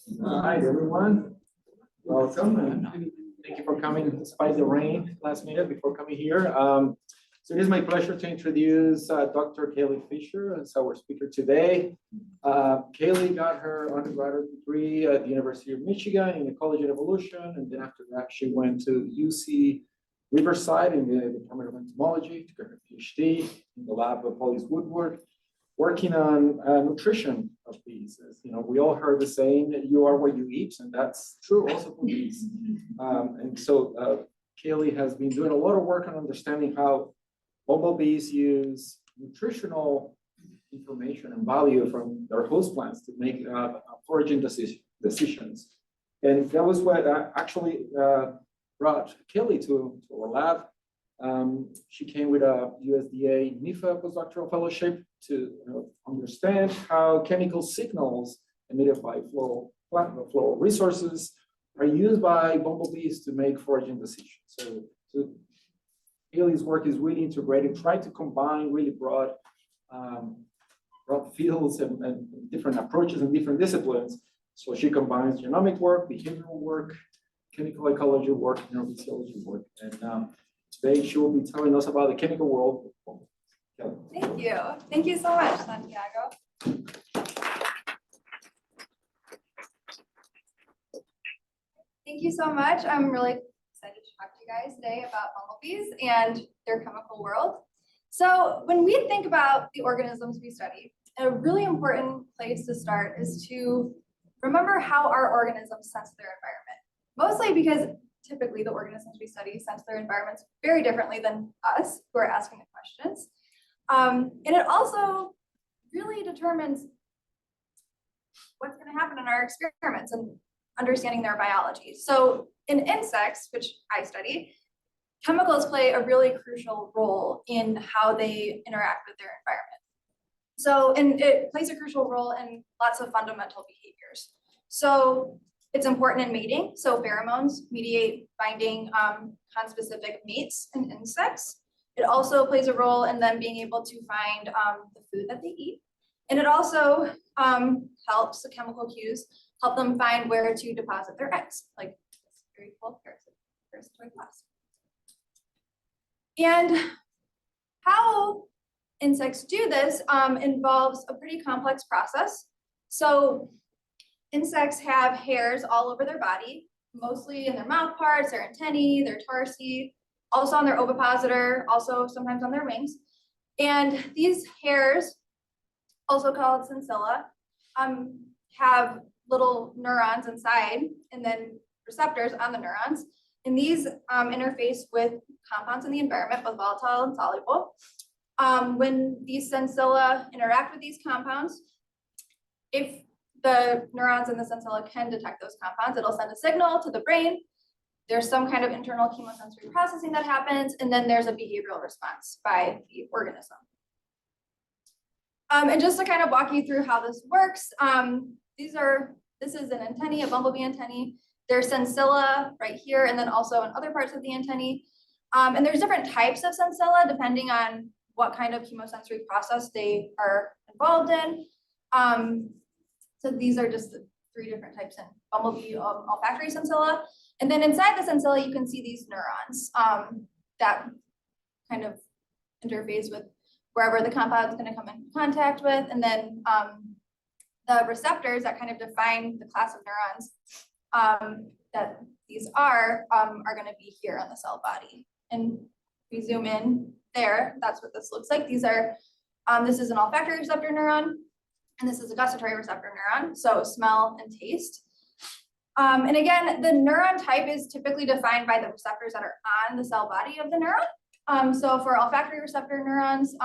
Hi, everyone. Welcome, and thank you for coming despite the rain last minute before coming here. So it is my pleasure to introduce Dr. Kaleigh Fisher as our speaker today. Kaleigh got her undergraduate degree at the University of Michigan in ecology and evolution, and then after that, she went to UC Riverside in the Department of Entomology to get her PhD in the lab of Hollis Woodward, working on nutrition of bees. As, you know, we all heard the saying that you are what you eat, and that's true also for bees. And so Kaleigh has been doing a lot of work on understanding how bumblebees use nutritional information and value from their host plants to make foraging decisions. And that was what actually brought Kaleigh to our lab. She came with a USDA NIFA postdoctoral fellowship to understand how chemical signals emitted by floral resources are used by bumblebees to make foraging decisions. So Kaleigh's work is really integrated, trying to combine really broad fields and different approaches and different disciplines. So she combines genomic work, behavioral work, chemical ecology work, neurophysiology work, and today she will be telling us about the chemical world. Thank you. Thank you so much, Santiago. Thank you so much. I'm really excited to talk to you guys today about bumblebees and their chemical world. So when we think about the organisms we study, a really important place to start is to remember how our organisms sense their environment. Mostly because typically the organisms we study sense their environments very differently than us who are asking the questions. And it also really determines what's going to happen in our experiments and understanding their biology. So in insects, which I study, chemicals play a really crucial role in how they interact with their environment. So, and it plays a crucial role in lots of fundamental behaviors. So it's important in mating. So pheromones mediate binding conspecific mates in insects. It also plays a role in them being able to find the food that they eat. And it also helps the chemical cues help them find where to deposit their eggs, like this very cool parasitoid wasp. And how insects do this involves a pretty complex process. So insects have hairs all over their body, mostly in their mouth parts, their antennae, their tarsi, also on their ovipositor, also sometimes on their wings. And these hairs, also called sensilla, have little neurons inside and then receptors on the neurons. And these interface with compounds in the environment, both volatile and soluble. When these sensilla interact with these compounds, if the neurons in the sensilla can detect those compounds, it'll send a signal to the brain. There's some kind of internal chemosensory processing that happens, and then there's a behavioral response by the organism. And just to kind of walk you through how this works, this is an antennae, a bumblebee antennae. There's sensilla right here, and then also in other parts of the antennae. And there's different types of sensilla depending on what kind of chemosensory process they are involved in. So these are just the 3 different types in bumblebee olfactory sensilla. And then inside the sensilla, you can see these neurons that kind of interface with wherever the compound is going to come in contact with. And then the receptors that kind of define the class of neurons that these are going to be here on the cell body. And if we zoom in there, that's what this looks like. These are, this is an olfactory receptor neuron, and this is a gustatory receptor neuron, so smell and taste. And again, the neuron type is typically defined by the receptors that are on the cell body of the neuron. So for olfactory receptor neurons,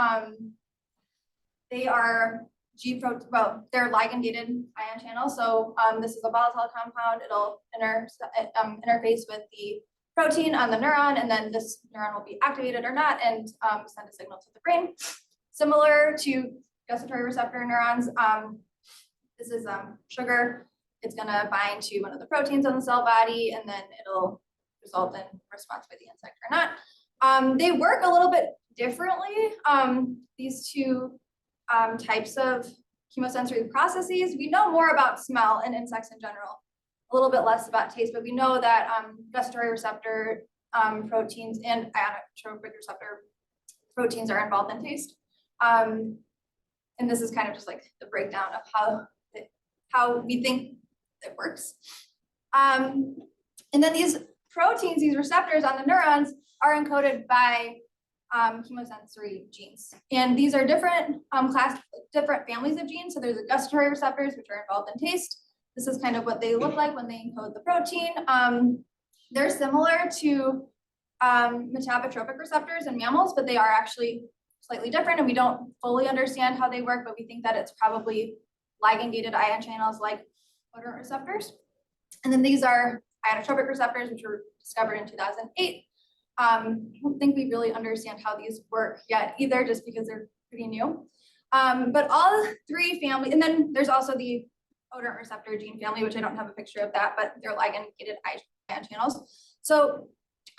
they are they're ligand-gated ion channels. So this is a volatile compound. It'll interface with the protein on the neuron, and then this neuron will be activated or not and send a signal to the brain. Similar to gustatory receptor neurons, this is sugar. It's going to bind to one of the proteins on the cell body, and then it'll result in response by the insect or not. They work a little bit differently. These two types of chemosensory processes. We know more about smell in insects in general, a little bit less about taste, but we know that gustatory receptor proteins and ionotropic receptor proteins are involved in taste. And this is kind of just like the breakdown of how we think it works. And then these proteins, these receptors on the neurons are encoded by chemosensory genes. And these are different different families of genes. So there's the gustatory receptors, which are involved in taste. This is kind of what they look like when they encode the protein. They're similar to metabotropic receptors in mammals, but they are actually slightly different, and we don't fully understand how they work, but we think that it's probably ligand-gated ion channels like odorant receptors. And then these are ionotropic receptors, which were discovered in 2008. I don't think we really understand how these work yet either, just because they're pretty new. But all three families, and then there's also the odorant receptor gene family, which I don't have a picture of that, but they're ligand-gated ion channels. So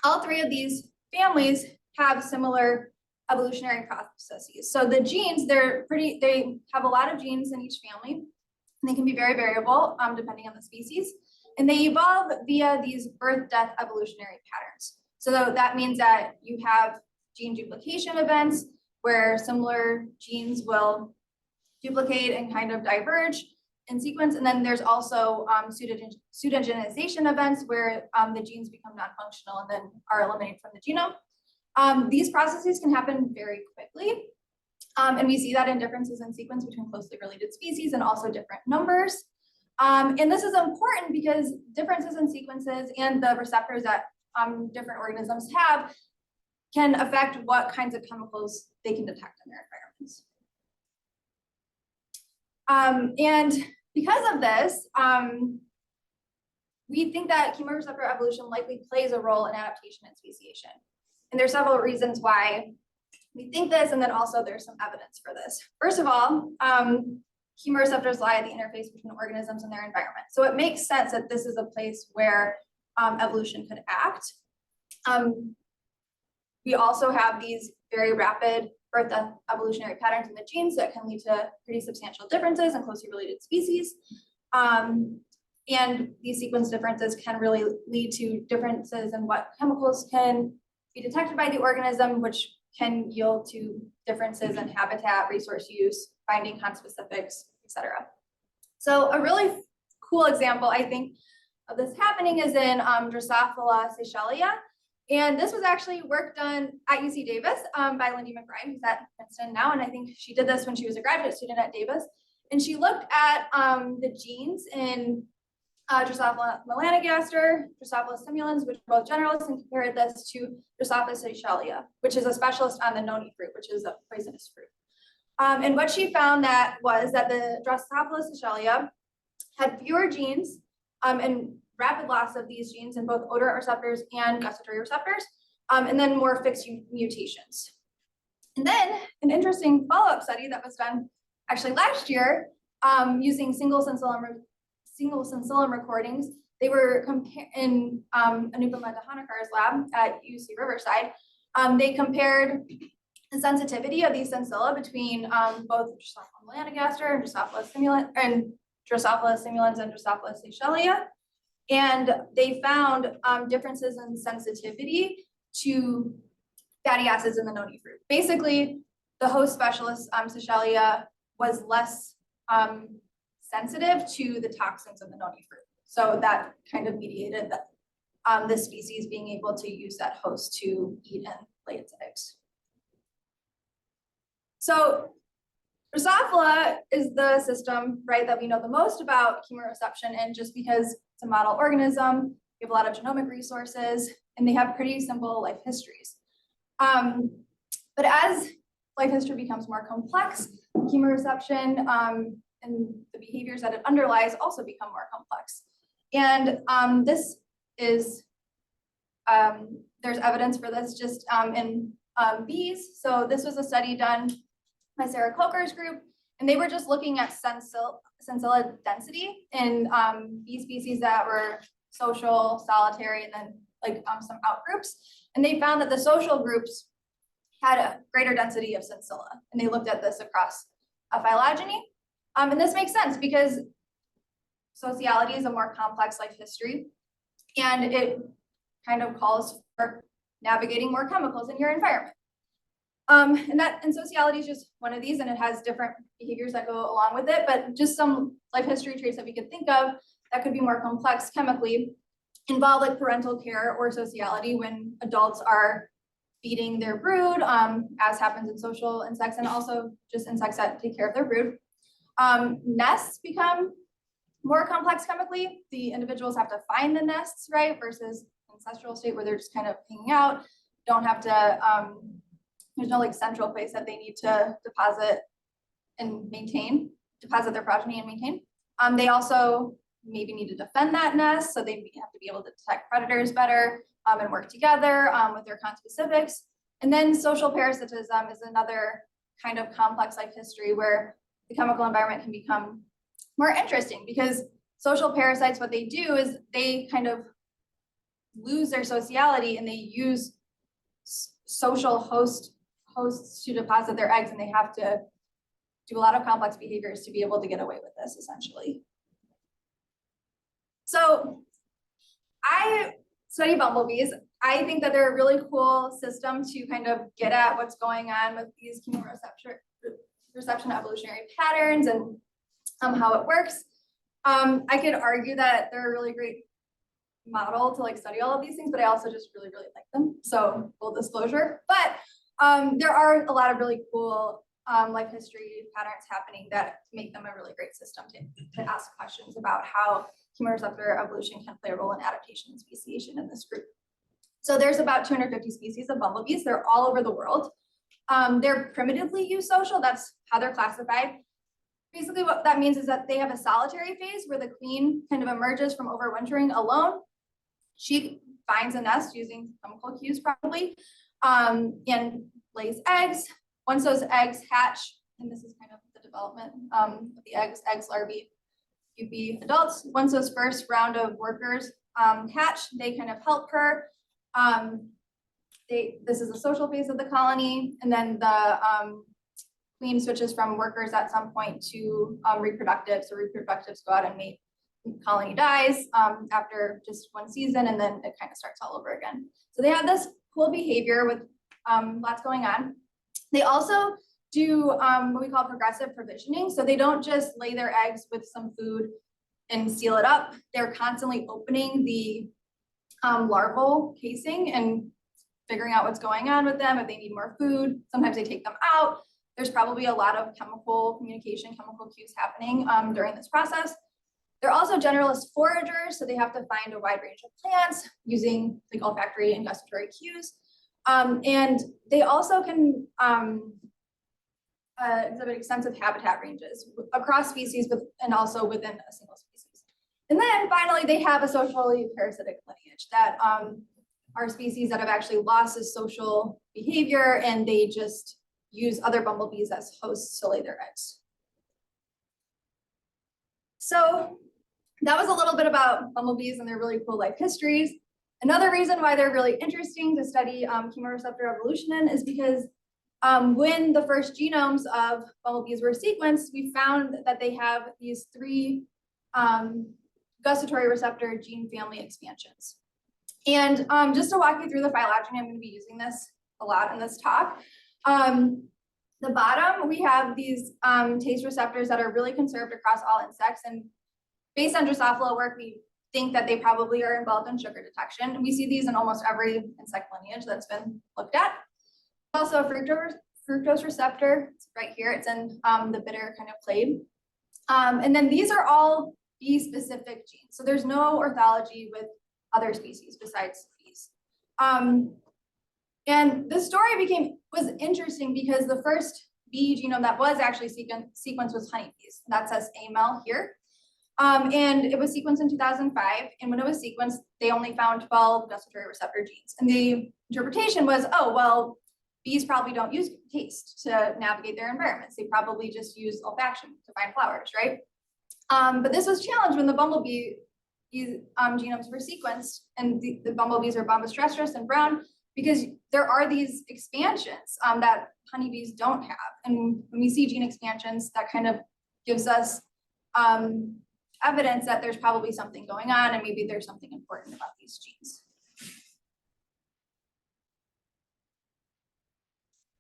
all three of these families have similar evolutionary processes. So the genes, they have a lot of genes in each family, and they can be very variable depending on the species. And they evolve via these birth-death evolutionary patterns. So that means that you have gene duplication events where similar genes will duplicate and kind of diverge in sequence. And then there's also pseudogenization events where the genes become non-functional and then are eliminated from the genome. These processes can happen very quickly. And we see that in differences in sequence between closely related species and also different numbers. And this is important because differences in sequences and the receptors that different organisms have can affect what kinds of chemicals they can detect in their environments. And because of this, we think that chemoreceptor evolution likely plays a role in adaptation and speciation. And there's several reasons why we think this, and then also there's some evidence for this. First of all, chemoreceptors lie at the interface between organisms and their environment. So it makes sense that this is a place where evolution could act. We also have these very rapid birth-death evolutionary patterns in the genes that can lead to pretty substantial differences in closely related species. And these sequence differences can really lead to differences in what chemicals can be detected by the organism, which can yield to differences in habitat, resource use, binding conspecifics, etc. So a really cool example, I think, of this happening is in Drosophila seychellia. And this was actually work done at UC Davis by Lindy McBride, who's at Princeton now. And I think she did this when she was a graduate student at Davis. And she looked at the genes in Drosophila melanogaster, Drosophila simulans, which are both generalists, and compared this to Drosophila seychellia, which is a specialist on the noni fruit, which is a poisonous fruit. And what she found was that the Drosophila seychellia had fewer genes and rapid loss of these genes in both odorant receptors and gustatory receptors, and then more fixed mutations. And then an interesting follow-up study that was done actually last year using single syncyllum recordings. They were in Anupama Dehanakar's lab at UC Riverside. They compared the sensitivity of these syncylla between both Drosophila melanogaster and Drosophila simulans and Drosophila seychellia. And they found differences in sensitivity to fatty acids in the noni fruit. Basically, the host specialist, Seychellia, was less sensitive to the toxins in the noni fruit. So that kind of mediated the species being able to use that host to eat and lay its eggs. So Drosophila is the system, right, that we know the most about chemoreception, and just because it's a model organism, we have a lot of genomic resources, and they have pretty simple life histories. But as life history becomes more complex, chemoreception and the behaviors that it underlies also become more complex. And this is, there's evidence for this just in bees. So this was a study done by Sarah Coker's group, and they were just looking at syncylla density in bee species that were social, solitary, and then like some outgroups. And they found that the social groups had a greater density of syncylla. And they looked at this across phylogeny. And this makes sense because sociality is a more complex life history, and it kind of calls for navigating more chemicals in your environment. And sociality is just one of these, and it has different behaviors that go along with it, but just some life history traits that we could think of that could be more complex chemically involve like parental care or sociality when adults are feeding their brood, as happens in social insects and also just insects that take care of their brood. Nests become more complex chemically. The individuals have to find the nests, right? Versus ancestral state where they're just kind of hanging out, don't have to, there's no like central place that they need to deposit their progeny and maintain. They also maybe need to defend that nest, so they have to be able to detect predators better and work together with their conspecifics. And then social parasitism is another kind of complex life history where the chemical environment can become more interesting because social parasites, what they do is they kind of lose their sociality and they use social hosts to deposit their eggs, and they have to do a lot of complex behaviors to be able to get away with this essentially. So I study bumblebees. I think that they're a really cool system to kind of get at what's going on with these chemoreception evolutionary patterns and how it works. I could argue that they're a really great model to like study all of these things, but I also just really, really like them. So full disclosure, but there are a lot of really cool life history patterns happening that make them a really great system to ask questions about how chemoreceptor evolution can play a role in adaptation and speciation in this group. So there's about 250 species of bumblebees. They're all over the world. They're primitively eusocial. That's how they're classified. Basically what that means is that they have a solitary phase where the queen kind of emerges from overwintering alone. She finds a nest using chemical cues probably, and lays eggs. Once those eggs hatch, and this is kind of the development of the eggs, larvae, pupae, adults. Once those first round of workers hatch, they kind of help her. This is a social phase of the colony, and then the queen switches from workers at some point to reproductive. So reproductives go out and mate. The colony dies after just one season, and then it kind of starts all over again. So they have this cool behavior with lots going on. They also do what we call progressive provisioning. So they don't just lay their eggs with some food and seal it up. They're constantly opening the larval casing and figuring out what's going on with them, if they need more food. Sometimes they take them out. There's probably a lot of chemical communication, chemical cues happening during this process. They're also generalist foragers, so they have to find a wide range of plants using like olfactory and gustatory cues. And they also can exhibit extensive habitat ranges across species and also within a single species. And then finally, they have a socially parasitic lineage that are species that have actually lost this social behavior, and they just use other bumblebees as hosts to lay their eggs. So that was a little bit about bumblebees and their really cool life histories. Another reason why they're really interesting to study chemoreceptor evolution in is because when the first genomes of bumblebees were sequenced, we found that they have these 3 gustatory receptor gene family expansions. And just to walk you through the phylogeny, I'm going to be using this a lot in this talk. The bottom, we have these taste receptors that are really conserved across all insects. And based on Drosophila work, we think that they probably are involved in sugar detection. We see these in almost every insect lineage that's been looked at. Also a fructose receptor, it's right here. It's in the bitter kind of clade. And then these are all bee-specific genes. So there's no orthology with other species besides bees. And the story was interesting because the first bee genome that was actually sequenced was honeybees. That says AML here. And it was sequenced in 2005. And when it was sequenced, they only found 12 gustatory receptor genes. And the interpretation was, oh, well, bees probably don't use taste to navigate their environments. They probably just use olfaction to find flowers, right? But this was challenged when the bumblebee genomes were sequenced, and the bumblebees are Bombus terrestris and brown, because there are these expansions that honeybees don't have. And when we see gene expansions, that kind of gives us evidence that there's probably something going on and maybe there's something important about these genes.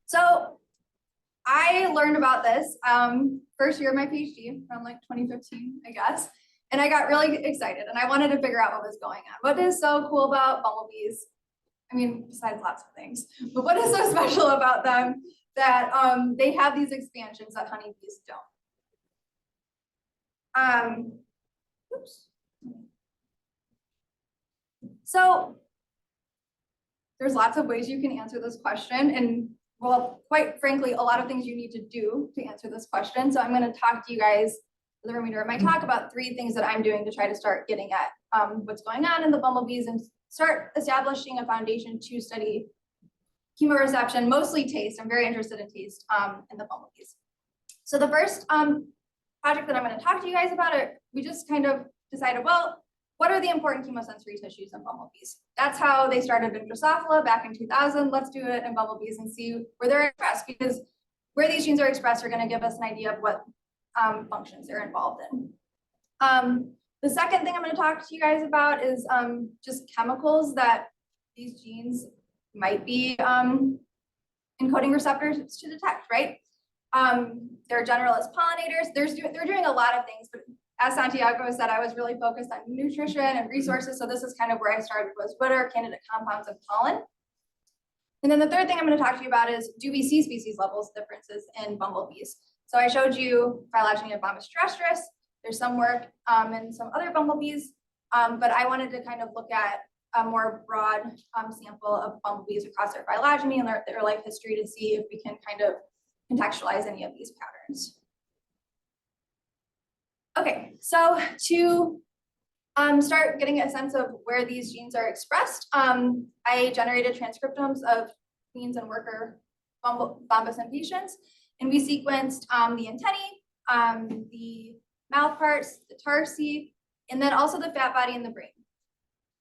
So I learned about this first year of my PhD from like 2015, I guess. And I got really excited and I wanted to figure out what was going on. What is so cool about bumblebees? I mean, besides lots of things, but what is so special about them that they have these expansions that honeybees don't? Oops. So there's lots of ways you can answer this question, and well, quite frankly, a lot of things you need to do to answer this question. So I'm going to talk to you guys for the remainder of my talk about 3 things that I'm doing to try to start getting at what's going on in the bumblebees and start establishing a foundation to study chemoreception, mostly taste. I'm very interested in taste in the bumblebees. So the first project that I'm going to talk to you guys about, we just kind of decided, well, what are the important chemosensory tissues in bumblebees? That's how they started in Drosophila back in 2000. Let's do it in bumblebees and see where they're expressed, because where these genes are expressed are going to give us an idea of what functions they're involved in. The second thing I'm going to talk to you guys about is just chemicals that these genes might be encoding receptors to detect, right? They're generalist pollinators. They're doing a lot of things, but as Santiago said, I was really focused on nutrition and resources. So this is kind of where I started, was what are candidate compounds of pollen? And then the third thing I'm going to talk to you about is, do we see species levels differences in bumblebees? So I showed you phylogeny of Bombus terrestris. There's some work in some other bumblebees, but I wanted to kind of look at a more broad sample of bumblebees across their phylogeny and their life history to see if we can kind of contextualize any of these patterns. Okay, so to start getting a sense of where these genes are expressed, I generated transcriptomes of queens and worker Bombus impatiens, and we sequenced the antennae, the mouth parts, the tarsi, and then also the fat body in the brain.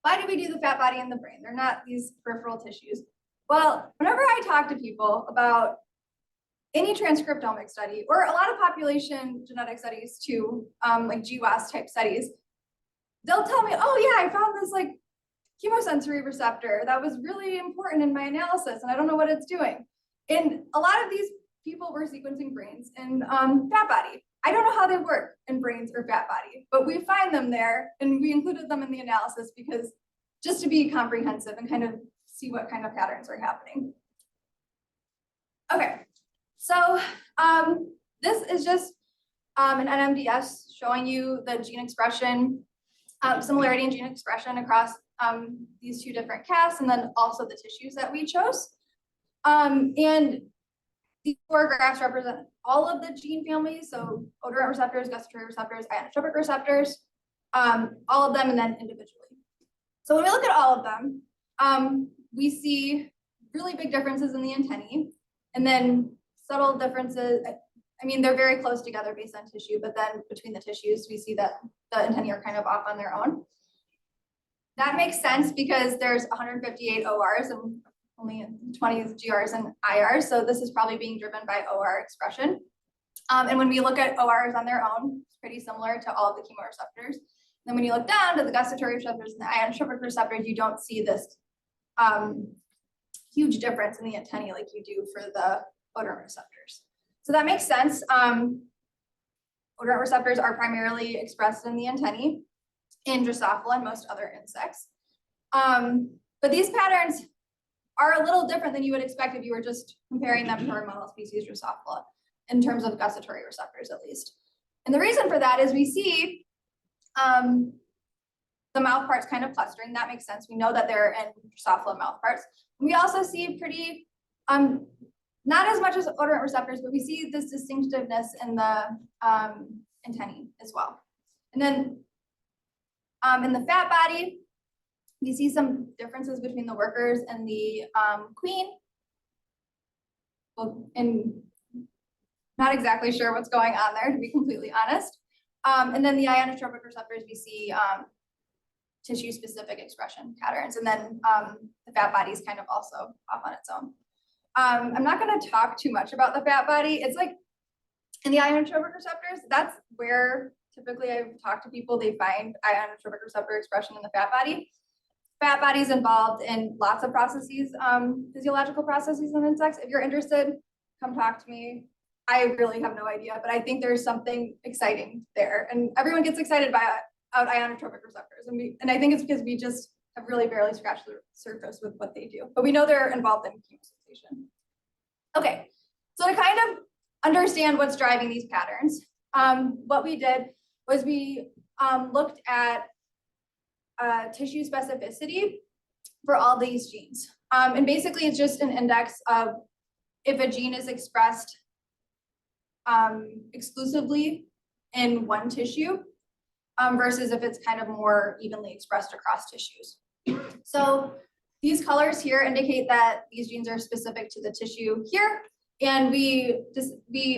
Why do we do the fat body in the brain? They're not these peripheral tissues. Well, whenever I talk to people about any transcriptomic study, or a lot of population genetic studies too, like GWAS type studies, they'll tell me, oh yeah, I found this like chemosensory receptor that was really important in my analysis, and I don't know what it's doing. And a lot of these people were sequencing brains and fat body. I don't know how they work in brains or fat body, but we find them there, and we included them in the analysis because just to be comprehensive and kind of see what kind of patterns are happening. Okay. So this is just an NMDS showing you the gene expression, similarity in gene expression across these 2 different casts, and then also the tissues that we chose. And these 4 graphs represent all of the gene families, so odorant receptors, gustatory receptors, ionotropic receptors, all of them, and then individually. So when we look at all of them, we see really big differences in the antennae, and then subtle differences. I mean, they're very close together based on tissue, but then between the tissues, we see that the antennae are kind of off on their own. That makes sense because there's 158 ORs and only 20 GRs and IRs. So this is probably being driven by OR expression. And when we look at ORs on their own, it's pretty similar to all of the chemoreceptors. Then when you look down to the gustatory receptors and the ionotropic receptors, you don't see this huge difference in the antennae like you do for the odorant receptors. So that makes sense. Odorant receptors are primarily expressed in the antennae, in Drosophila and most other insects. But these patterns are a little different than you would expect if you were just comparing them to our model species Drosophila, in terms of gustatory receptors at least. And the reason for that is we see the mouth parts kind of clustering. That makes sense. We know that they're in Drosophila mouth parts. We also see pretty, not as much as odorant receptors, but we see this distinctiveness in the antennae as well. And then in the fat body, we see some differences between the workers and the queen. Well, and not exactly sure what's going on there, to be completely honest. And then the ionotropic receptors, we see tissue-specific expression patterns. And then the fat body is kind of also off on its own. I'm not going to talk too much about the fat body. It's like, And the ionotropic receptors, that's where typically I've talked to people, they find ionotropic receptor expression in the fat body. Fat body is involved in lots of processes, physiological processes in insects. If you're interested, come talk to me. I really have no idea, but I think there's something exciting there. And everyone gets excited by ionotropic receptors. And I think it's because we just have really barely scratched the surface with what they do. But we know they're involved in chemosensation. Okay, so to kind of understand what's driving these patterns, what we did was we looked at tissue specificity for all these genes. And basically it's just an index of if a gene is expressed exclusively in one tissue versus if it's kind of more evenly expressed across tissues. So these colors here indicate that these genes are specific to the tissue here. And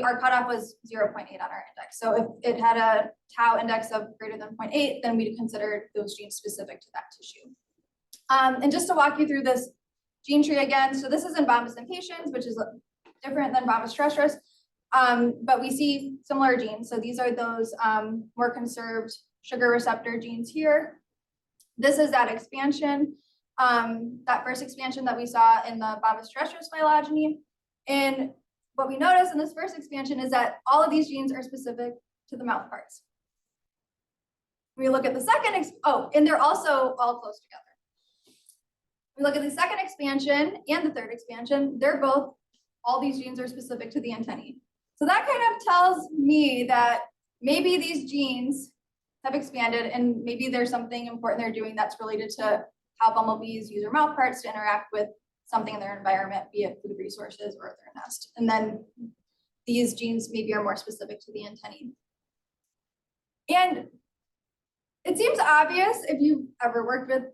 our cutoff was 0.8 on our index. So if it had a tau index of greater than 0.8, then we'd consider those genes specific to that tissue. And just to walk you through this gene tree again, so this is in Bombus impatiens, which is different than Bombus terrestris, but we see similar genes. So these are those more conserved sugar receptor genes here. This is that expansion, that first expansion that we saw in the Bombus terrestris phylogeny. And what we notice in this first expansion is that all of these genes are specific to the mouth parts. We look at the second, and they're also all close together. We look at the second expansion and the third expansion, all these genes are specific to the antennae. So that kind of tells me that maybe these genes have expanded and maybe there's something important they're doing that's related to how bumblebees use their mouth parts to interact with something in their environment, be it food resources or their nest. And then these genes maybe are more specific to the antennae. And it seems obvious if you've ever worked with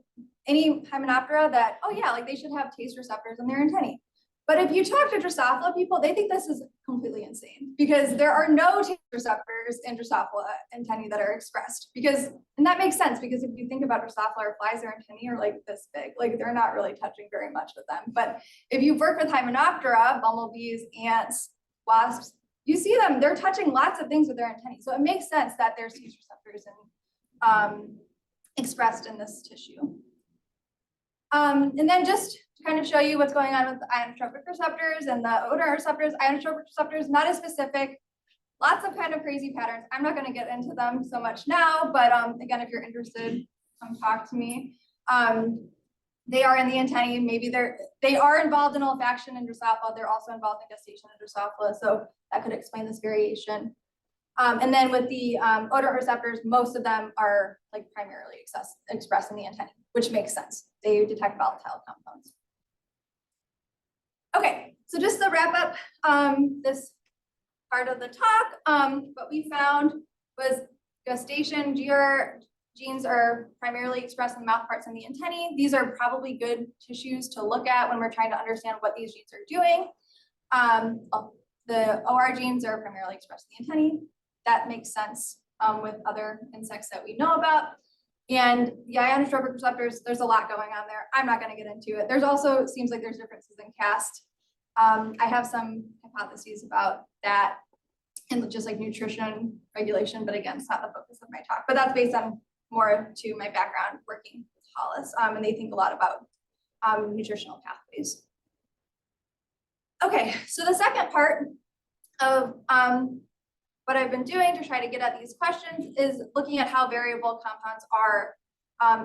any Hymenoptera that, oh yeah, like they should have taste receptors in their antennae. But if you talk to Drosophila people, they think this is completely insane because there are no taste receptors in Drosophila antennae that are expressed. And that makes sense because if you think about Drosophila or flies, their antennae are like this big, like they're not really touching very much with them. But if you've worked with Hymenoptera, bumblebees, ants, wasps, you see them, they're touching lots of things with their antennae. So it makes sense that there's taste receptors expressed in this tissue. And then just to kind of show you what's going on with the ionotropic receptors and the odor receptors, ionotropic receptors, not as specific, lots of kind of crazy patterns. I'm not going to get into them so much now, but again, if you're interested, come talk to me. They are in the antennae, maybe they are involved in olfaction in Drosophila, they're also involved in gestation in Drosophila, so that could explain this variation. And then with the odor receptors, most of them are like primarily expressed in the antennae, which makes sense. They detect volatile compounds. Okay, so just to wrap up this part of the talk, what we found was gestation genes are primarily expressed in the mouth parts and the antennae. These are probably good tissues to look at when we're trying to understand what these genes are doing. The OR genes are primarily expressed in the antennae. That makes sense with other insects that we know about. And the ionotropic receptors, there's a lot going on there. I'm not going to get into it. There's also, it seems like there's differences in caste. I have some hypotheses about that and just like nutrition regulation, but again, it's not the focus of my talk, but that's based on more to my background working with Hollis, and they think a lot about nutritional pathways. Okay, so the second part of what I've been doing to try to get at these questions is looking at how variable compounds are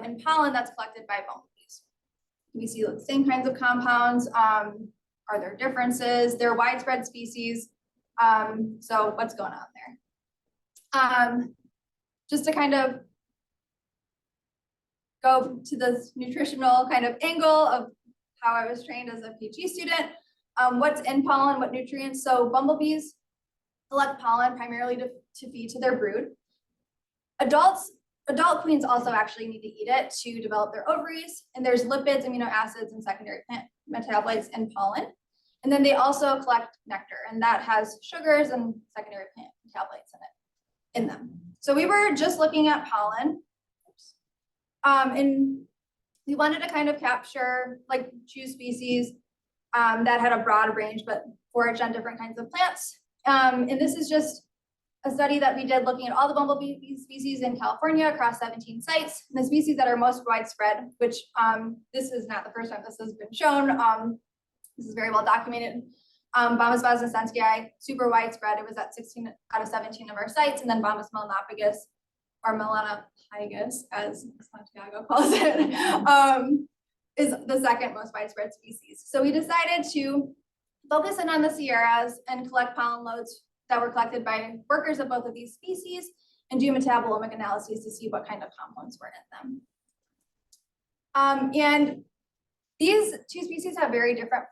in pollen that's collected by bumblebees. We see the same kinds of compounds. Are there differences? They're widespread species. So what's going on there? Just to kind of go to this nutritional kind of angle of how I was trained as a PhD student. What's in pollen, what nutrients? So bumblebees collect pollen primarily to feed to their brood. Adult queens also actually need to eat it to develop their ovaries, and there's lipids, amino acids, and secondary plant metabolites in pollen. And then they also collect nectar, and that has sugars and secondary plant metabolites in them. So we were just looking at pollen, and we wanted to kind of capture, like, choose species that had a broad range, but forage on different kinds of plants. And this is just a study that we did looking at all the bumblebee species in California across 17 sites. And the species that are most widespread, which this is not the first time this has been shown. This is very well documented. Bombus bosnicenskii, super widespread. It was at 16 out of 17 of our sites. And then Bombus melanopagus, or melanopagus, as Santiago calls it, is the second most widespread species. So we decided to focus in on the Sierras and collect pollen loads that were collected by workers of both of these species and do metabolomic analyses to see what kind of compounds were in them. And these two species have very different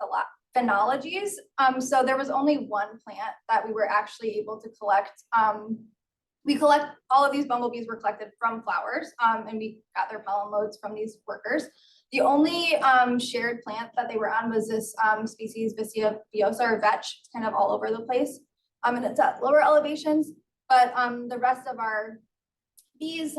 phenologies. So there was only one plant that we were actually able to collect. All of these bumblebees were collected from flowers, and we got their pollen loads from these workers. The only shared plant that they were on was this species Vicia viosa, or vetch. It's kind of all over the place. And it's at lower elevations, but the rest of our bees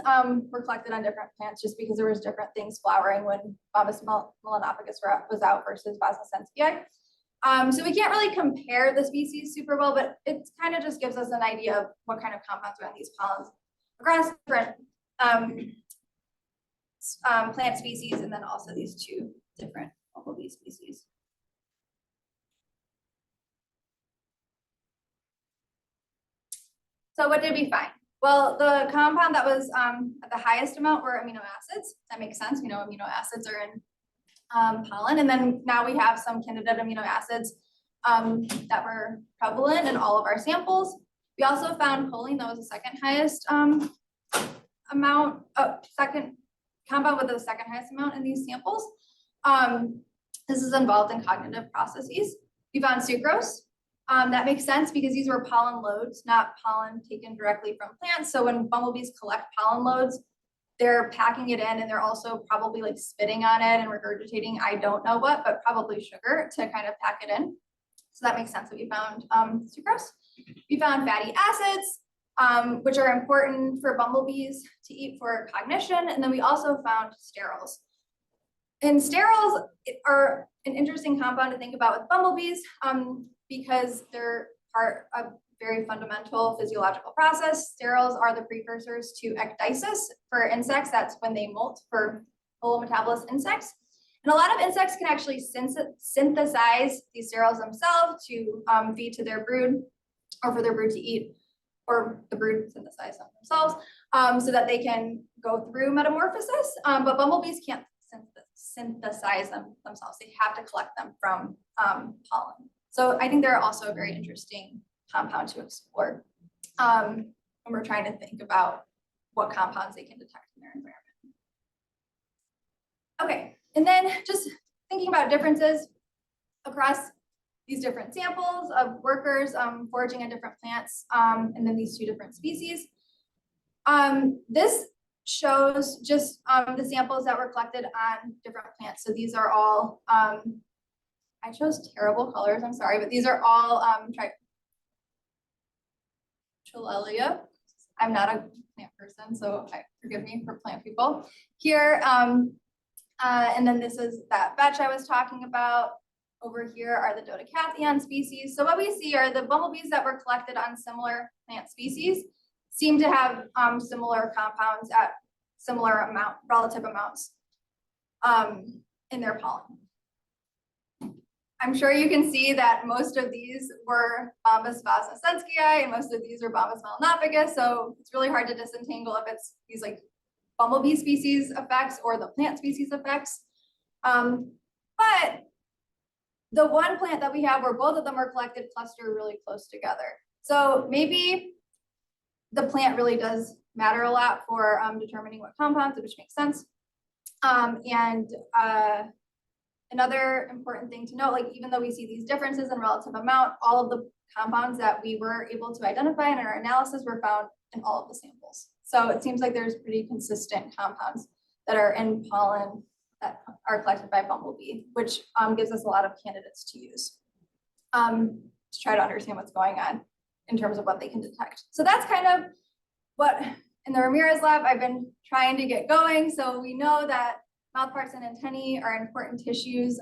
were collected on different plants just because there was different things flowering when Bombus melanopagus was out versus bosnicenskii. So we can't really compare the species super well, but it kind of just gives us an idea of what kind of compounds are in these pollens across different plant species, and then also these two different bumblebee species. So what did we find? Well, the compound that was at the highest amount were amino acids. That makes sense. We know amino acids are in pollen. And then now we have some candidate amino acids that were prevalent in all of our samples. We also found choline. That was the second highest second compound with the second highest amount in these samples. This is involved in cognitive processes. We found sucrose. That makes sense because these were pollen loads, not pollen taken directly from plants. So when bumblebees collect pollen loads, they're packing it in, and they're also probably like spitting on it and regurgitating, I don't know what, but probably sugar to kind of pack it in. So that makes sense that we found sucrose. We found fatty acids, which are important for bumblebees to eat for cognition. And then we also found sterols. And sterols are an interesting compound to think about with bumblebees because they're part of very fundamental physiological process. Sterols are the precursors to ecdysis for insects. That's when they molt for holometabolous insects. And a lot of insects can actually synthesize these sterols themselves to feed to their brood, or for their brood to eat, or the brood synthesize them themselves so that they can go through metamorphosis. But bumblebees can't synthesize them themselves. They have to collect them from pollen. So I think they're also a very interesting compound to explore when we're trying to think about what compounds they can detect in their environment. Okay, and then just thinking about differences across these different samples of workers foraging on different plants, and then these two different species. This shows just the samples that were collected on different plants. So these are all, I chose terrible colors, I'm sorry, but these are all Trillalia. I'm not a plant person, so forgive me for plant people. Here, and then this is that vetch I was talking about. Over here are the Dodecathion species. So what we see are the bumblebees that were collected on similar plant species seem to have similar compounds at similar relative amounts in their pollen. I'm sure you can see that most of these were Bombus bosnicenskii and most of these are Bombus melanopagus. So it's really hard to disentangle if it's these like bumblebee species effects or the plant species effects. But the one plant that we have where both of them are collected cluster really close together. So maybe the plant really does matter a lot for determining what compounds, which makes sense. Another important thing to note, like even though we see these differences in relative amount, all of the compounds that we were able to identify in our analysis were found in all of the samples. So it seems like there's pretty consistent compounds that are in pollen that are collected by bumblebee, which gives us a lot of candidates to use to try to understand what's going on in terms of what they can detect. So that's kind of what in the Ramirez lab I've been trying to get going. So we know that mouthparts and antennae are important tissues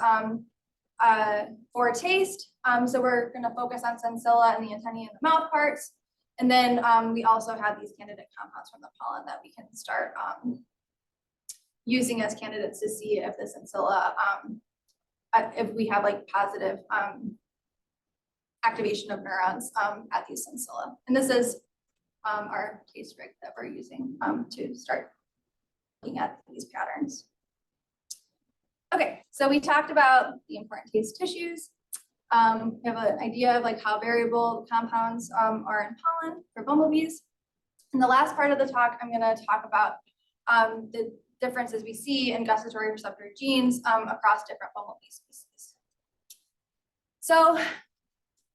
for taste. So we're gonna focus on sensilla and the antennae and the mouth parts. And then we also have these candidate compounds from the pollen that we can start using as candidates to see if the sensilla, if we have like positive activation of neurons at these sensilla. And this is our taste rig that we're using to start looking at these patterns. Okay, so we talked about the important taste tissues. We have an idea of like how variable compounds are in pollen for bumblebees. In the last part of the talk, I'm going to talk about the differences we see in gustatory receptor genes across different bumblebee species. So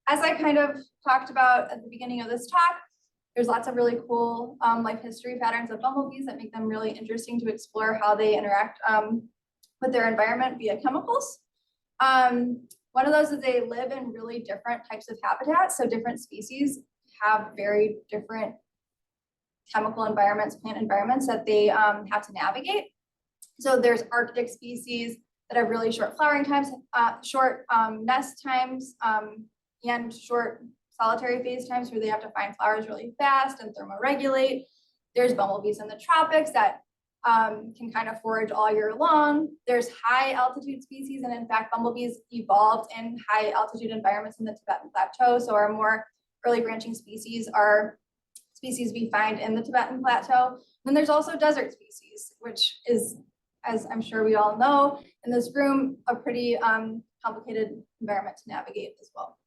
as I kind of talked about at the beginning of this talk, there's lots of really cool life history patterns of bumblebees that make them really interesting to explore how they interact with their environment via chemicals. One of those is they live in really different types of habitats. So different species have very different chemical environments, plant environments that they have to navigate. So there's Arctic species that have really short flowering times, short nest times, and short solitary phase times where they have to find flowers really fast and thermoregulate. There's bumblebees in the tropics that can kind of forage all year long. There's high altitude species, and in fact, bumblebees evolved in high altitude environments in the Tibetan Plateau. So our more early branching species are species we find in the Tibetan Plateau. Then there's also desert species, which is, as I'm sure we all know in this room, a pretty complicated environment to navigate as well.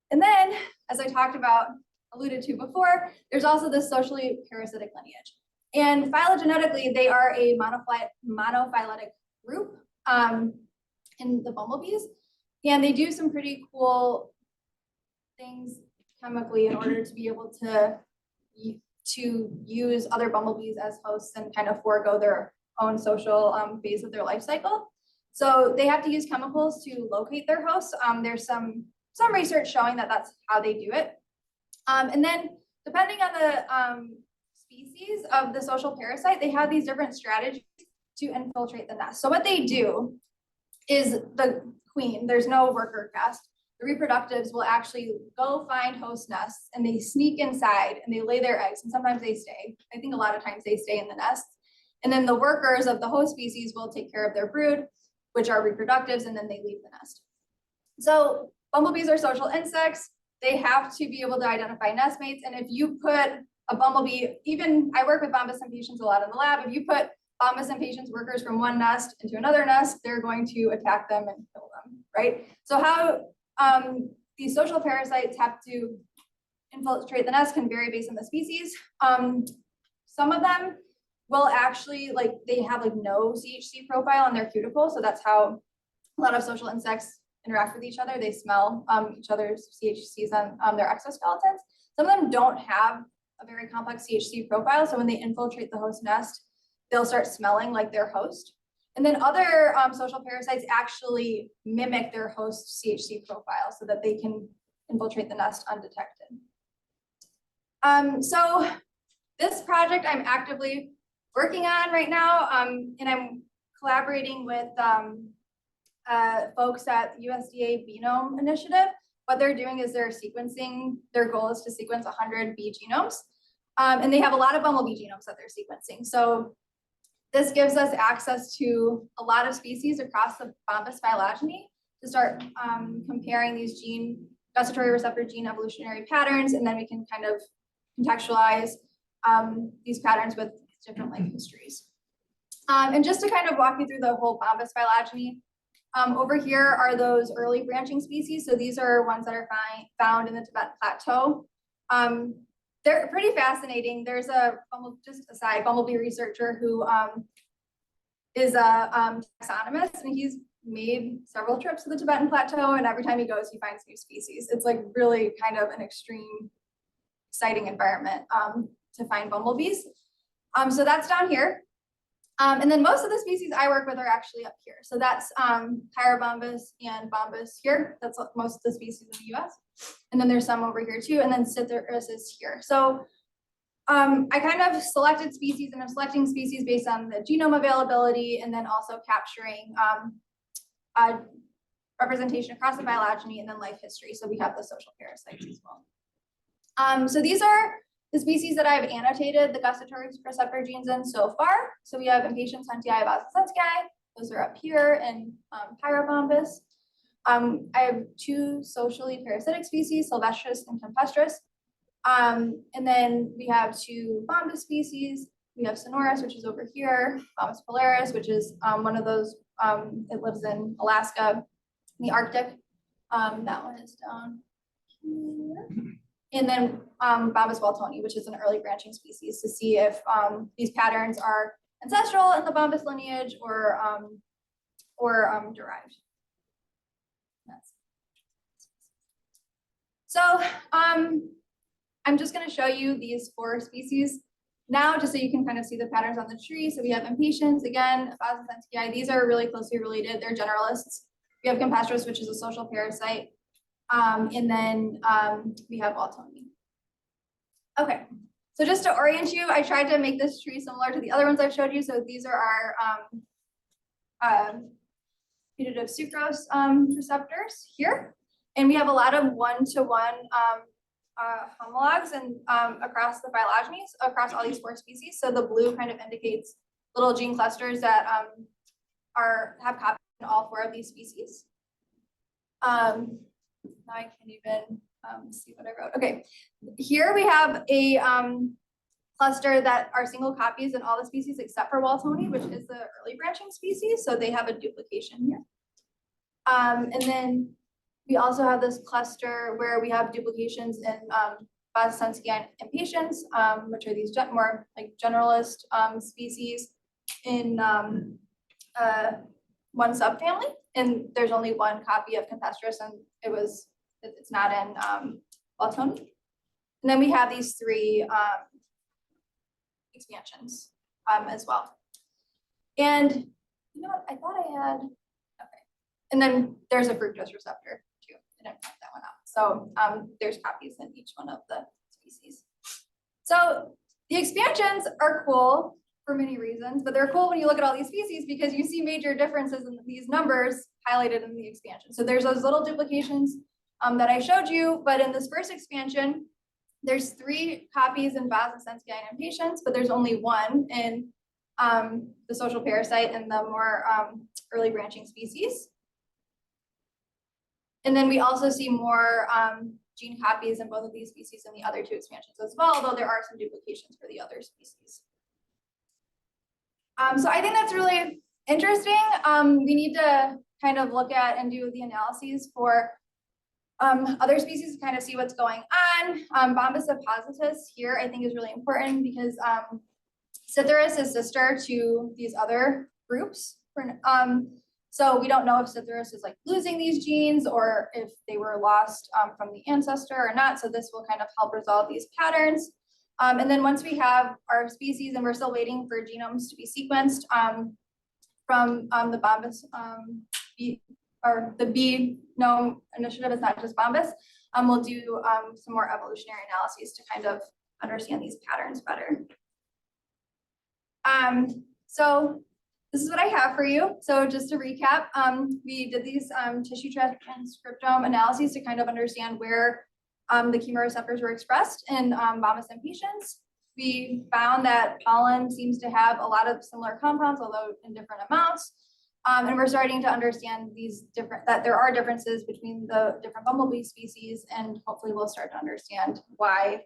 And then, as I talked about, alluded to before, there's also this socially parasitic lineage. And phylogenetically, they are a monophyletic group in the bumblebees. And they do some pretty cool things chemically in order to be able to use other bumblebees as hosts and kind of forego their own social phase of their life cycle. So they have to use chemicals to locate their hosts. There's some research showing that that's how they do it. And then depending on the species of the social parasite, they have these different strategies to infiltrate the nest. So what they do is the queen, there's no worker guest, the reproductives will actually go find host nests and they sneak inside and they lay their eggs, and sometimes they stay. I think a lot of times they stay in the nest. And then the workers of the host species will take care of their brood, which are reproductives, and then they leave the nest. So bumblebees are social insects. They have to be able to identify nest mates. And if you put a bumblebee, even I work with bombus impatiens a lot in the lab, if you put bombus impatiens workers from one nest into another nest, they're going to attack them and kill them, right? So how these social parasites have to infiltrate the nest can vary based on the species. Some of them will actually, like, they have like no CHC profile on their cuticle. So that's how a lot of social insects interact with each other. They smell each other's CHCs on their exoskeletons. Some of them don't have a very complex CHC profile. So when they infiltrate the host nest, they'll start smelling like their host. And then other social parasites actually mimic their host CHC profile so that they can infiltrate the nest undetected. So this project I'm actively working on right now, and I'm collaborating with folks at USDA Genome Initiative. What they're doing is they're sequencing, their goal is to sequence 100 bee genomes. And they have a lot of bumblebee genomes that they're sequencing. So this gives us access to a lot of species across the bombus phylogeny to start comparing these gustatory receptor gene evolutionary patterns, and then we can kind of contextualize these patterns with different life histories. And just to kind of walk you through the whole bombus phylogeny, over here are those early branching species. So these are ones that are found in the Tibetan Plateau. They're pretty fascinating. There's just a side bumblebee researcher who is a taxonomist, and he's made several trips to the Tibetan Plateau, and every time he goes, he finds new species. It's like really kind of an extreme, exciting environment to find bumblebees. So that's down here. And then most of the species I work with are actually up here. So that's Pyrobombus and Bombus here. That's most of the species in the US. And then there's some over here too. And then Cytheris is here. So I kind of selected species, and I'm selecting species based on the genome availability, and then also capturing representation across the phylogeny, and then life history. So we have the social parasites as well. So these are the species that I've annotated the gustatory receptor genes in so far. So we have impatiens, huntii, vasicensii. Those are up here in Pyrobombus. I have 2 socially parasitic species, Sylvestris and Tempestris. And then we have 2 Bombus species. We have Sonoris, which is over here, Bombus polaris, which is one of those, it lives in Alaska, in the Arctic. That one is down here. And then Bombus waltoni, which is an early branching species, to see if these patterns are ancestral in the Bombus lineage or derived. So I'm just going to show you these 4 species now, just so you can kind of see the patterns on the tree. So we have impatiens, again, vasicensii. These are really closely related. They're generalists. We have Campestris, which is a social parasite. And then we have waltoni. Okay, so just to orient you, I tried to make this tree similar to the other ones I've showed you. So these are our putative sucrose receptors here. And we have a lot of one-to-one homologs and across the phylogenies, across all these 4 species. So the blue kind of indicates little gene clusters that have copies in all 4 of these species. Now I can't even see what I wrote. Okay, here we have a cluster that are single copies in all the species except for waltoni, which is the early branching species. So they have a duplication here. And then we also have this cluster where we have duplications in vasicensii and impatiens, which are these more like generalist species in one subfamily. And there's only 1 copy of Campestris, and it's not in waltoni. And then we have these 3 expansions as well. And you know what? I thought I had, okay. And then there's a fructose receptor too. I didn't point that one out. So there's copies in each one of the species. So the expansions are cool for many reasons, but they're cool when you look at all these species because you see major differences in these numbers highlighted in the expansion. So there's those little duplications that I showed you, but in this first expansion, there's 3 copies in vasicensii and impatiens, but there's only 1 in the social parasite and the more early branching species. And then we also see more gene copies in both of these species in the other 2 expansions as well, although there are some duplications for the other species. So I think that's really interesting. We need to kind of look at and do the analyses for other species to kind of see what's going on. Bombus appositus here I think is really important because Cytherus is sister to these other groups. So we don't know if Cytherus is like losing these genes or if they were lost from the ancestor or not. So this will kind of help resolve these patterns. And then once we have our species, and we're still waiting for genomes to be sequenced from the Bombus or the Genome Initiative, it's not just Bombus, we'll do some more evolutionary analyses to kind of understand these patterns better. So this is what I have for you. So just to recap, we did these tissue transcriptome analyses to kind of understand where the chemoreceptors were expressed in Bombus impatiens. We found that pollen seems to have a lot of similar compounds, although in different amounts. And we're starting to understand that there are differences between the different bumblebee species, and hopefully we'll start to understand why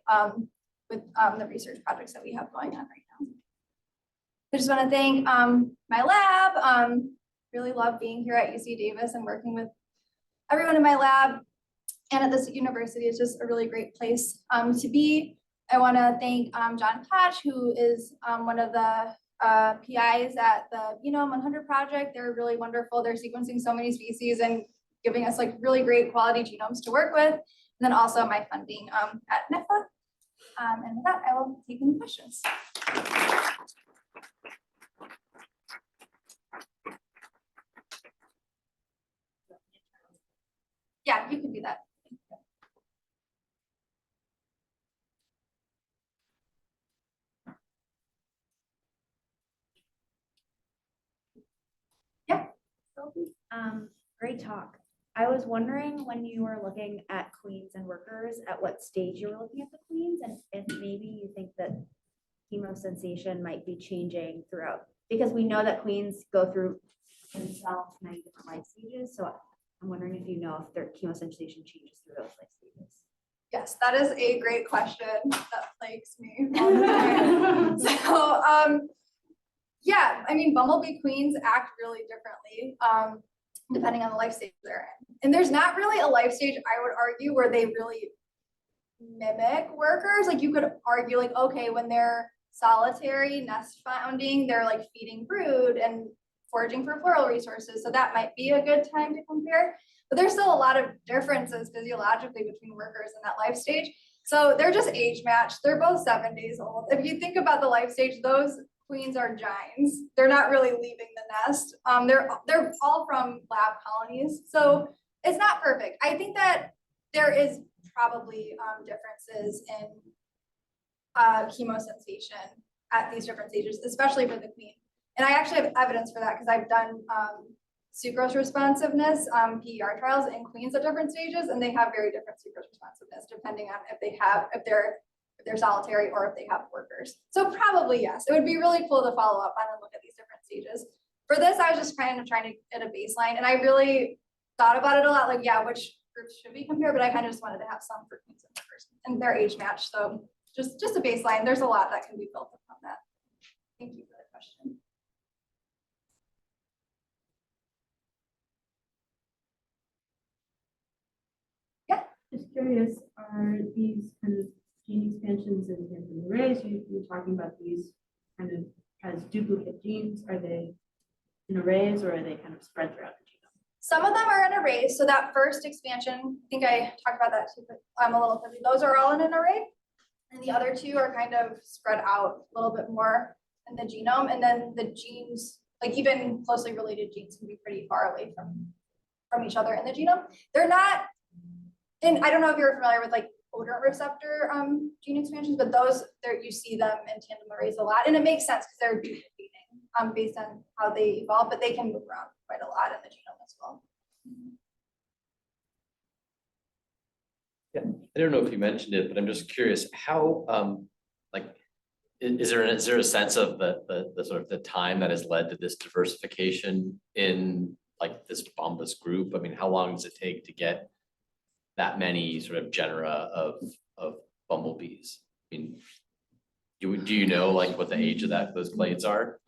with the research projects that we have going on right now. I just want to thank my lab. Really love being here at UC Davis and working with everyone in my lab. And at this university, it's just a really great place to be. I want to thank John Koch, who is one of the PIs at the Genome 100 project. They're really wonderful. They're sequencing so many species and giving us like really great quality genomes to work with. And then also my funding at NEFA. And with that, I will take any questions. Yeah, you can do that. Yeah. Great talk. I was wondering when you were looking at queens and workers, at what stage you were looking at the queens, and if maybe you think that chemosensation might be changing throughout, because we know that queens go through themselves many different life stages. So I'm wondering if you know if their chemosensation changes through those life stages. Yes, that is a great question that plagues me all the time. So, yeah, I mean, bumblebee queens act really differently, depending on the life stage they're in. And there's not really a life stage, I would argue, where they really mimic workers. Like you could argue like, okay, when they're solitary nest founding, they're like feeding brood and foraging for floral resources. So that might be a good time to compare. But there's still a lot of differences physiologically between workers in that life stage. So they're just age matched. They're both 7 days old. If you think about the life stage, those queens are giants. They're not really leaving the nest. They're all from lab colonies. So it's not perfect. I think that there is probably differences in chemosensation at these different stages, especially for the queen. And I actually have evidence for that because I've done sucrose responsiveness PER trials in queens at different stages, and they have very different sucrose responsiveness depending on if they're solitary or if they have workers. So probably yes, it would be really cool to follow up on and look at these different stages. For this, I was just trying to get a baseline, and I really thought about it a lot. Like, yeah, which groups should we compare? But I kind of just wanted to have some for queens and workers, and their age match. So just a baseline. There's a lot that can be built upon that. Thank you for the question. Just curious, are these kind of gene expansions in tandem arrays? You're talking about these kind of as duplicate genes. Are they in arrays or are they kind of spread throughout the genome? Some of them are in arrays. So that first expansion, I think I talked about that too, but I'm a little fuzzy. Those are all in an array. And the other two are kind of spread out a little bit more in the genome. And then the genes, like even closely related genes, can be pretty far away from each other in the genome. They're not, and I don't know if you're familiar with like odor receptor gene expansions, but those there you see them in tandem arrays a lot, and it makes sense because they're duplicating based on how they evolve, but they can move around quite a lot in the genome as well. Yeah, I don't know if you mentioned it, but I'm just curious how like is there a sense of the sort of the time that has led to this diversification in like this bombus group? I mean, how long does it take to get that many sort of genera of bumblebees? I mean, do you know like what the age of those clades are?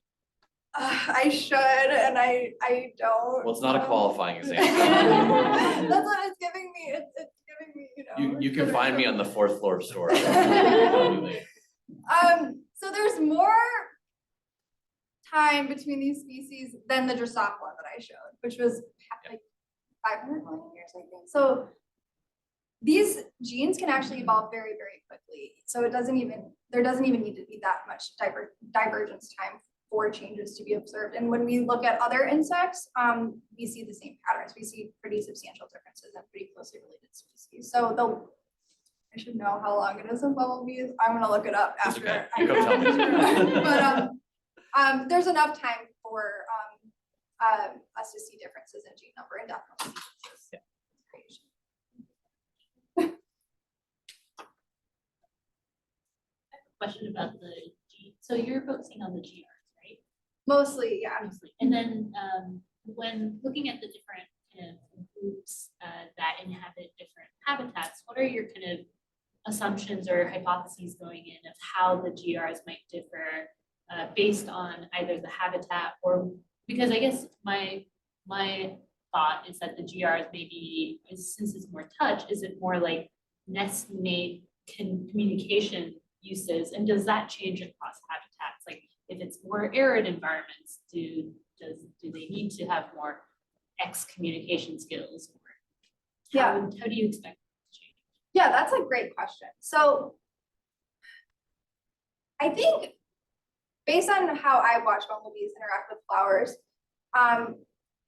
I should, and I don't. Well, it's not a qualifying example. That's what it's giving me. It's giving me, you know. You can find me on the 4th floor of store. So there's more time between these species than the Drosophila that I showed, which was like 500 million years, I think. So these genes can actually evolve very, very quickly. So there doesn't even need to be that much divergence time for changes to be observed. And when we look at other insects, we see the same patterns. We see pretty substantial differences in pretty closely related species. So I should know how long it is in bumblebees. I'm gonna look it up after. Okay. You come tell me. But there's enough time for us to see differences in gene number and definitely differences. Yeah. Question about the G. So you're focusing on the GRs, right? Mostly, yeah. Mostly. And then when looking at the different kind of groups that inhabit different habitats, what are your kind of assumptions or hypotheses going in of how the GRs might differ based on either the habitat or, because I guess my thought is that the GRs maybe, since it's more touch, is it more like nest mate communication uses, and does that change across habitats? Like if it's more arid environments, do they need to have more X communication skills? Or how do you expect that to change? Yeah, that's a great question. So I think based on how I watch bumblebees interact with flowers,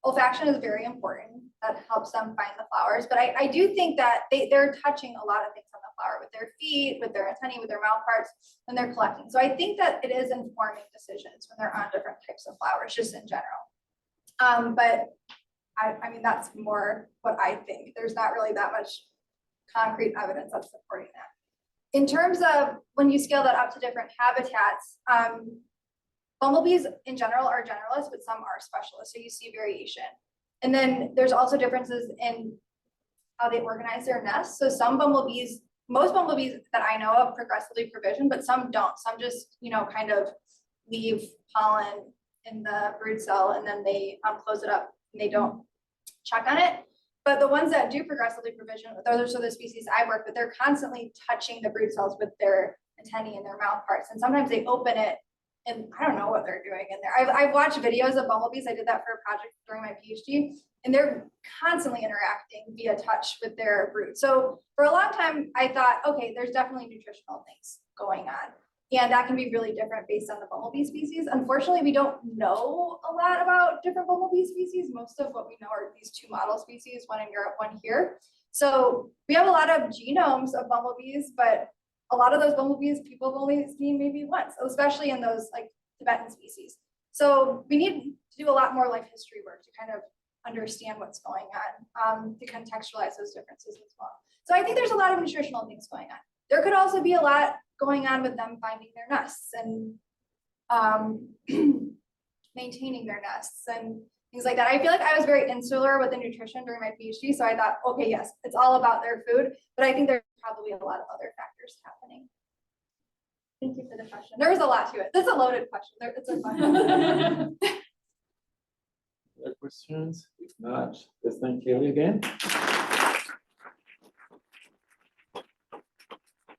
olfaction is very important. That helps them find the flowers. But I do think that they're touching a lot of things on the flower with their feet, with their antennae, with their mouth parts when they're collecting. So I think that it is informing decisions when they're on different types of flowers, just in general. But I mean, that's more what I think. There's not really that much concrete evidence that's supporting that. In terms of when you scale that up to different habitats, bumblebees in general are generalists, but some are specialists, so you see variation. And then there's also differences in how they organize their nests. So some bumblebees, most bumblebees that I know of progressively provision, but some don't. Some just, kind of leave pollen in the brood cell and then they close it up and they don't check on it. But the ones that do progressively provision, those are the species I work with, they're constantly touching the brood cells with their antennae and their mouth parts. And sometimes they open it and I don't know what they're doing in there. I've watched videos of bumblebees. I did that for a project during my PhD, and they're constantly interacting via touch with their brood. So for a long time, I thought, okay, there's definitely nutritional things going on. And that can be really different based on the bumblebee species. Unfortunately, we don't know a lot about different bumblebee species. Most of what we know are these two model species, one in Europe, one here. So we have a lot of genomes of bumblebees, but a lot of those bumblebees people have only seen maybe once, especially in those like Tibetan species. So we need to do a lot more life history work to kind of understand what's going on, to contextualize those differences as well. So I think there's a lot of nutritional things going on. There could also be a lot going on with them finding their nests and maintaining their nests and things like that. I feel like I was very insular with the nutrition during my PhD, so I thought, okay, yes, it's all about their food, but I think there's probably a lot of other factors happening. Thank you for the question. There was a lot to it. That's a loaded question. It's a fun one. Other questions? If not, let's thank Kaleigh again.